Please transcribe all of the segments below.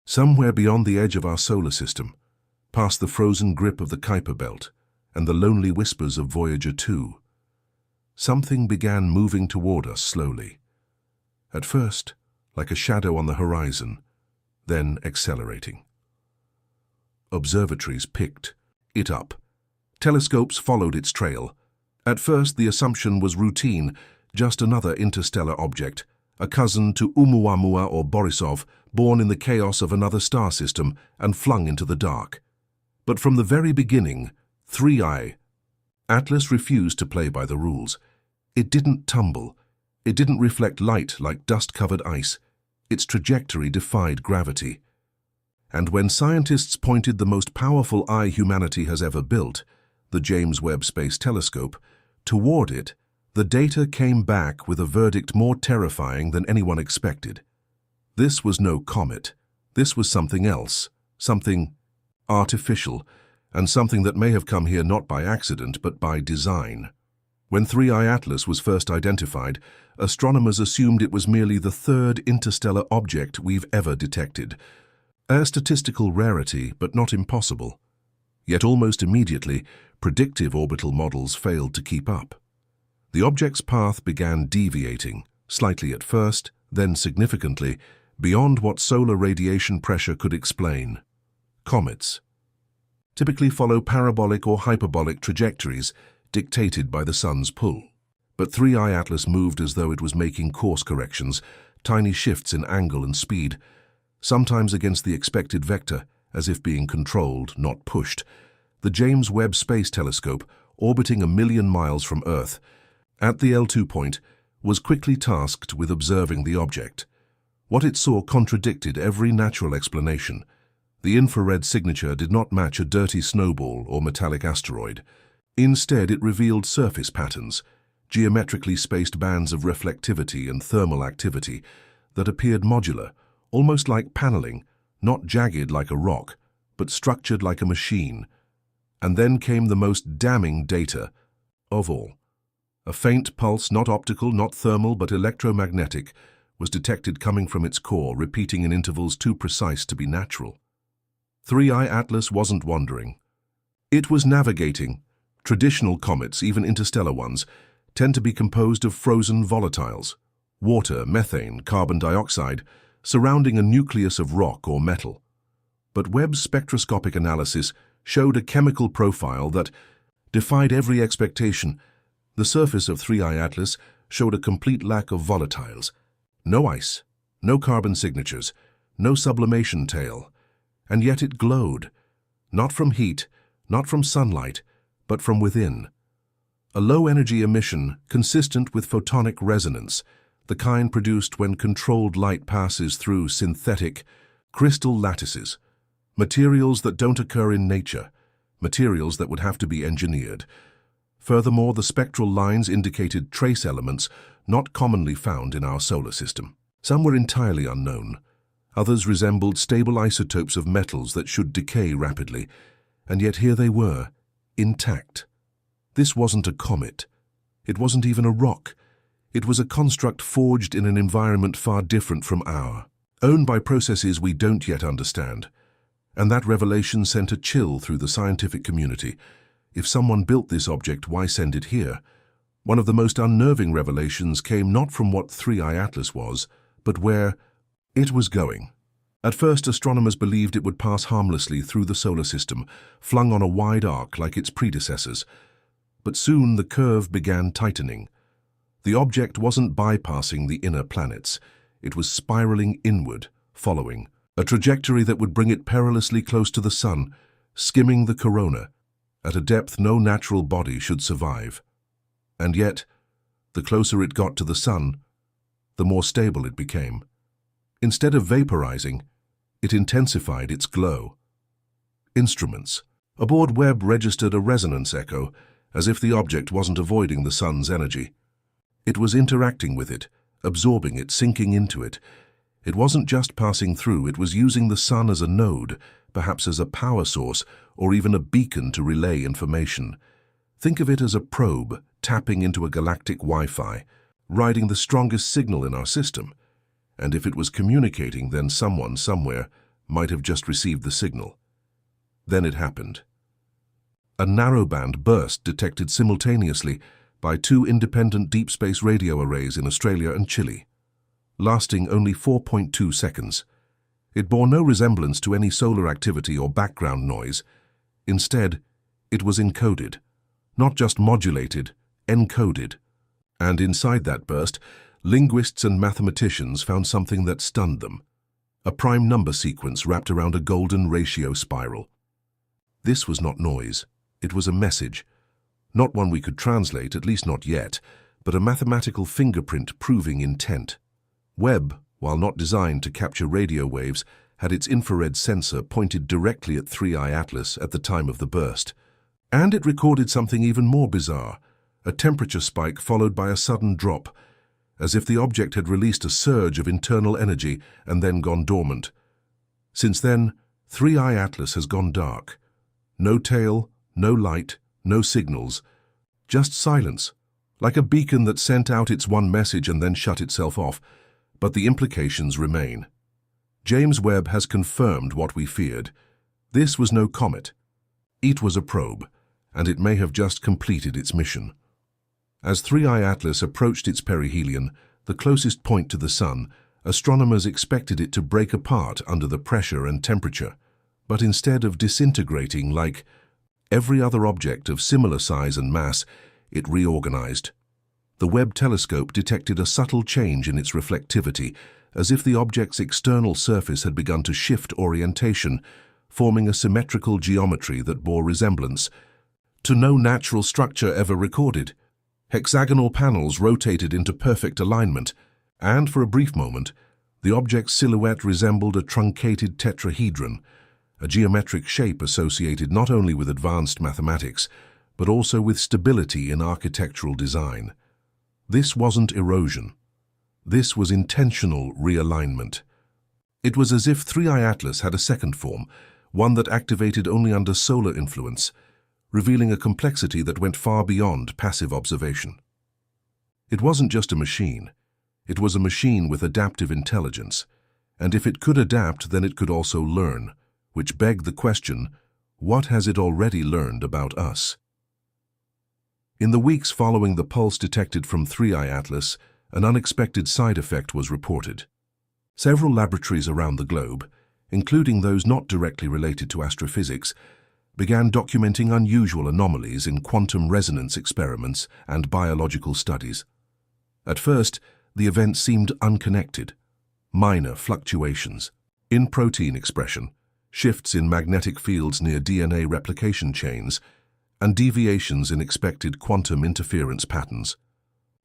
Somewhere beyond the edge of our solar system, past the frozen grip of the Kuiper Belt and the lonely whispers of Voyager 2, something began moving toward us slowly. At first, like a shadow on the horizon, then accelerating. Observatories picked it up. Telescopes followed its trail. At first, the assumption was routine, just another interstellar object, a cousin to Oumuamua or Borisov, born in the chaos of another star system and flung into the dark. But from the very beginning, 3I Atlas refused to play by the rules. It didn't tumble. It didn't reflect light like dust-covered ice. Its trajectory defied gravity. And when scientists pointed the most powerful eye humanity has ever built, the James Webb Space Telescope, toward it, the data came back with a verdict more terrifying than anyone expected. This was no comet. This was something else, something artificial, and something that may have come here not by accident but by design. When 3I Atlas was first identified, astronomers assumed it was merely the third interstellar object we've ever detected. A statistical rarity, but not impossible. Yet almost immediately, predictive orbital models failed to keep up. The object's path began deviating, slightly at first, then significantly, beyond what solar radiation pressure could explain. Comets typically follow parabolic or hyperbolic trajectories dictated by the sun's pull. But 3I Atlas moved as though it was making course corrections, tiny shifts in angle and speed, sometimes against the expected vector, as if being controlled, not pushed. The James Webb Space Telescope, orbiting 1,000,000 miles from Earth, at the L2 point, was quickly tasked with observing the object. What it saw contradicted every natural explanation. The infrared signature did not match a dirty snowball or metallic asteroid. Instead, it revealed surface patterns, geometrically spaced bands of reflectivity and thermal activity that appeared modular, almost like paneling, not jagged like a rock, but structured like a machine. And then came the most damning data of all. A faint pulse, not optical, not thermal, but electromagnetic, was detected coming from its core, repeating in intervals too precise to be natural. 3I Atlas wasn't wandering. It was navigating. Traditional comets, even interstellar ones, tend to be composed of frozen volatiles, water, methane, carbon dioxide, surrounding a nucleus of rock or metal. But Webb's spectroscopic analysis showed a chemical profile that defied every expectation. The surface of 3I Atlas showed a complete lack of volatiles. No ice, no carbon signatures, no sublimation tail. And yet it glowed, not from heat, not from sunlight, but from within. A low-energy emission consistent with photonic resonance, the kind produced when controlled light passes through synthetic crystal lattices, materials that don't occur in nature, materials that would have to be engineered. Furthermore, the spectral lines indicated trace elements not commonly found in our solar system. Some were entirely unknown. Others resembled stable isotopes of metals that should decay rapidly, and yet here they were, intact. This wasn't a comet. It wasn't even a rock. It was a construct forged in an environment far different from ours, owned by processes we don't yet understand. And that revelation sent a chill through the scientific community. If someone built this object, why send it here? One of the most unnerving revelations came not from what 3I Atlas was, but where it was going. At first, astronomers believed it would pass harmlessly through the solar system, flung on a wide arc like its predecessors. But soon the curve began tightening. The object wasn't bypassing the inner planets. It was spiraling inward, following a trajectory that would bring it perilously close to the sun, skimming the corona, at a depth no natural body should survive. And yet, the closer it got to the sun, the more stable it became. Instead of vaporizing, it intensified its glow. Instruments aboard Webb registered a resonance echo, as if the object wasn't avoiding the sun's energy. It was interacting with it, absorbing it, sinking into it. It wasn't just passing through, it was using the sun as a node, perhaps as a power source, or even a beacon to relay information. Think of it as a probe tapping into a galactic Wi-Fi, riding the strongest signal in our system. And if it was communicating, then someone, somewhere, might have just received the signal. Then it happened. A narrowband burst detected simultaneously by two independent deep space radio arrays in Australia and Chile, lasting only 4.2 seconds. It bore no resemblance to any solar activity or background noise. Instead, it was encoded, not just modulated, encoded. And inside that burst, linguists and mathematicians found something that stunned them: a prime number sequence wrapped around a golden ratio spiral. This was not noise. It was a message. Not one we could translate, at least not yet, but a mathematical fingerprint proving intent. Webb, while not designed to capture radio waves, had its infrared sensor pointed directly at 3I Atlas at the time of the burst. And it recorded something even more bizarre: a temperature spike followed by a sudden drop, as if the object had released a surge of internal energy and then gone dormant. Since then, 3I Atlas has gone dark. No tail, no light, no signals, just silence, like a beacon that sent out its one message and then shut itself off. But the implications remain. James Webb has confirmed what we feared. This was no comet. It was a probe, and it may have just completed its mission. As 3I Atlas approached its perihelion, the closest point to the Sun, astronomers expected it to break apart under the pressure and temperature. But instead of disintegrating like every other object of similar size and mass, it reorganized. The Webb telescope detected a subtle change in its reflectivity, as if the object's external surface had begun to shift orientation, forming a symmetrical geometry that bore resemblance to no natural structure ever recorded. Hexagonal panels rotated into perfect alignment, and for a brief moment, the object's silhouette resembled a truncated tetrahedron, a geometric shape associated not only with advanced mathematics, but also with stability in architectural design. This wasn't erosion. This was intentional realignment. It was as if 3I Atlas had a second form, one that activated only under solar influence, revealing a complexity that went far beyond passive observation. It wasn't just a machine. It was a machine with adaptive intelligence, and if it could adapt, then it could also learn, which begged the question, what has it already learned about us? In the weeks following the pulse detected from 3I Atlas, an unexpected side effect was reported. Several laboratories around the globe, including those not directly related to astrophysics, began documenting unusual anomalies in quantum resonance experiments and biological studies. At first, the events seemed unconnected: minor fluctuations in protein expression, shifts in magnetic fields near DNA replication chains, and deviations in expected quantum interference patterns.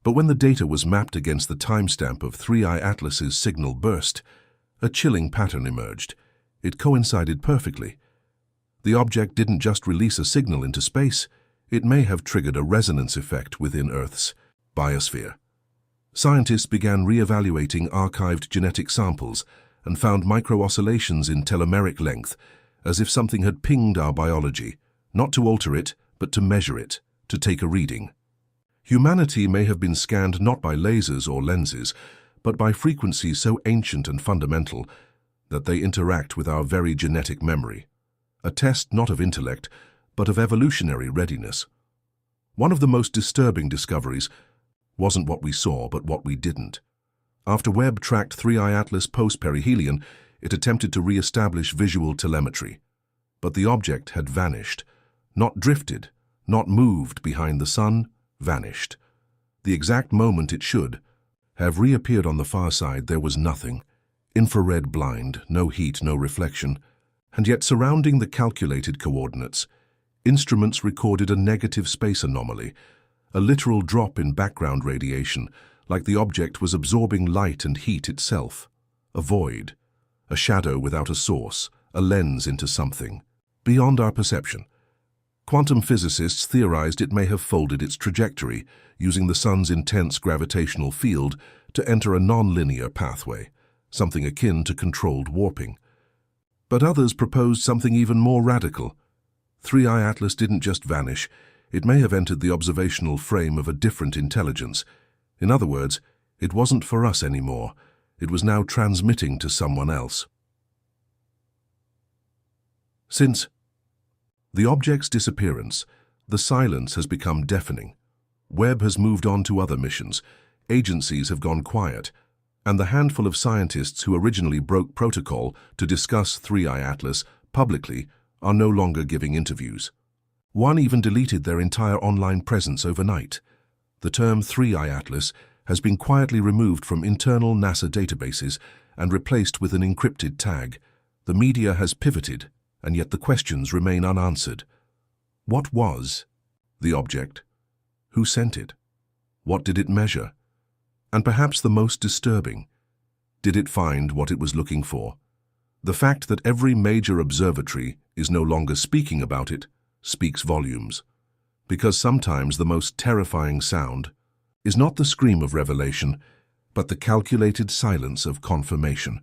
But when the data was mapped against the timestamp of 3I Atlas's signal burst, a chilling pattern emerged. It coincided perfectly. The object didn't just release a signal into space, it may have triggered a resonance effect within Earth's biosphere. Scientists began re-evaluating archived genetic samples and found micro-oscillations in telomeric length, as if something had pinged our biology, not to alter it, but to measure it, to take a reading. Humanity may have been scanned not by lasers or lenses, but by frequencies so ancient and fundamental that they interact with our very genetic memory. A test not of intellect, but of evolutionary readiness. One of the most disturbing discoveries wasn't what we saw, but what we didn't. After Webb tracked 3I Atlas post-perihelion, it attempted to re-establish visual telemetry. But the object had vanished. Not drifted, not moved behind the Sun, vanished. The exact moment it should have reappeared on the far side, there was nothing. Infrared blind, no heat, no reflection. And yet surrounding the calculated coordinates, instruments recorded a negative space anomaly, a literal drop in background radiation, like the object was absorbing light and heat itself. A void, a shadow without a source, a lens into something, beyond our perception. Quantum physicists theorized it may have folded its trajectory, using the Sun's intense gravitational field to enter a non-linear pathway, something akin to controlled warping. But others proposed something even more radical. 3I Atlas didn't just vanish, it may have entered the observational frame of a different intelligence. In other words, it wasn't for us anymore, it was now transmitting to someone else. Since the object's disappearance, the silence has become deafening. Webb has moved on to other missions, agencies have gone quiet, and the handful of scientists who originally broke protocol to discuss 3i Atlas publicly are no longer giving interviews. One even deleted their entire online presence overnight. The term 3i Atlas has been quietly removed from internal NASA databases and replaced with an encrypted tag. The media has pivoted, and yet the questions remain unanswered. What was the object? Who sent it? What did it measure? And perhaps the most disturbing, did it find what it was looking for? The fact that every major observatory is no longer speaking about it speaks volumes. Because sometimes the most terrifying sound is not the scream of revelation, but the calculated silence of confirmation.